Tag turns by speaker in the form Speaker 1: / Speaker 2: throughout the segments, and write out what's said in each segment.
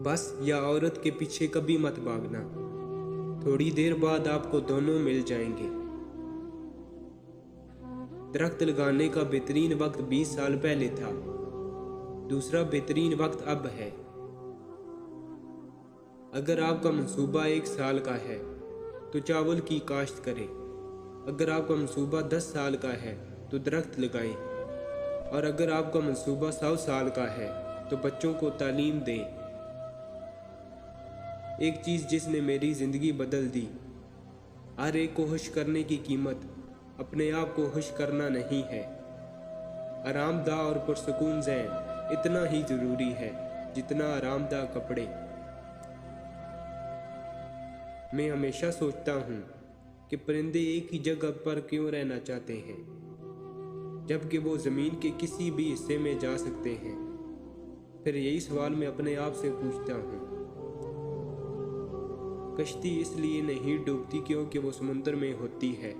Speaker 1: बस या औरत के पीछे कभी मत भागना, थोड़ी देर बाद आपको दोनों मिल जाएंगे। दरख्त लगाने का बेहतरीन वक्त 20 साल पहले था, दूसरा बेहतरीन वक्त अब है। अगर आपका मंसूबा 1 साल का है तो चावल की काश्त करें। अगर आपका मंसूबा 10 साल का है तो दरख्त लगाएं। और अगर आपका मंसूबा 100 साल का है तो बच्चों को तालीम दें। एक चीज़ जिसने मेरी ज़िंदगी बदल दी। हर एक को खुश करने की कीमत अपने आप को खुश करना नहीं है। आरामदा और पुरसकून ज़हन इतना ही ज़रूरी है जितना आरामदा कपड़े। मैं हमेशा सोचता हूँ कि परिंदे एक ही जगह पर क्यों रहना चाहते हैं जबकि वो ज़मीन के किसी भी हिस्से में जा सकते हैं। फिर यही सवाल मैं अपने आप से पूछता हूँ। कश्ती इसलिए नहीं डूबती क्योंकि वो समुद्र में होती है,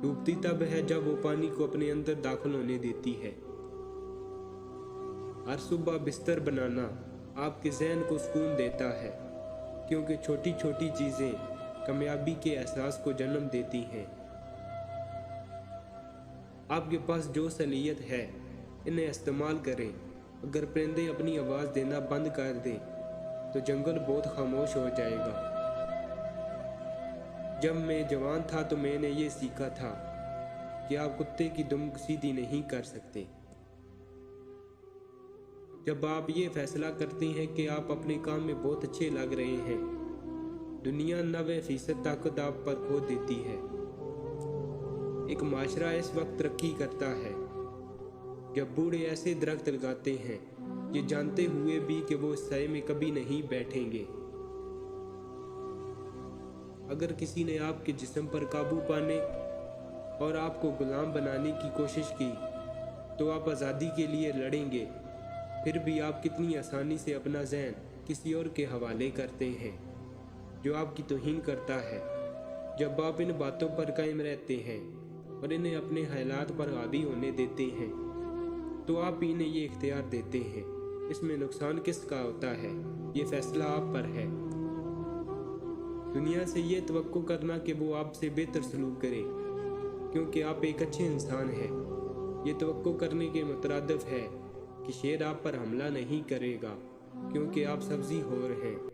Speaker 1: डूबती तब है जब वो पानी को अपने अंदर दाखिल होने देती है। हर सुबह बिस्तर बनाना आपके ज़हन को सुकून देता है क्योंकि छोटी छोटी चीज़ें कामयाबी के एहसास को जन्म देती हैं। आपके पास जो सलीयत है इन्हें इस्तेमाल करें। अगर परिंदे अपनी आवाज़ देना बंद कर दें तो जंगल बहुत खामोश हो जाएगा। जब मैं जवान था तो मैंने ये सीखा था कि आप कुत्ते की दुम सीधी नहीं कर सकते। जब आप ये फैसला करते हैं कि आप अपने काम में बहुत अच्छे लग रहे हैं, दुनिया 90% ताकत आप पर खो देती है। एक माशरा इस वक्त तरक्की करता है जब बूढ़े ऐसे दरख्त लगाते हैं ये जानते हुए भी कि वो इस साए में कभी नहीं बैठेंगे। अगर किसी ने आपके जिस्म पर काबू पाने और आपको गुलाम बनाने की कोशिश की तो आप आज़ादी के लिए लड़ेंगे। फिर भी आप कितनी आसानी से अपना ज़हन किसी और के हवाले करते हैं जो आपकी तौहीन करता है। जब आप इन बातों पर कायम रहते हैं और इन्हें अपने हालात पर हावी होने देते हैं तो आप इन्हें ये इख्तियार देते हैं। इसमें नुकसान किसका होता है, ये फैसला आप पर है। दुनिया से ये तवक्को करना कि वो आपसे बेहतर सलूक करे क्योंकि आप एक अच्छे इंसान हैं, ये तवक्को करने के मुतरादिफ है कि शेर आप पर हमला नहीं करेगा क्योंकि आप सब्ज़ी हो रहे हैं।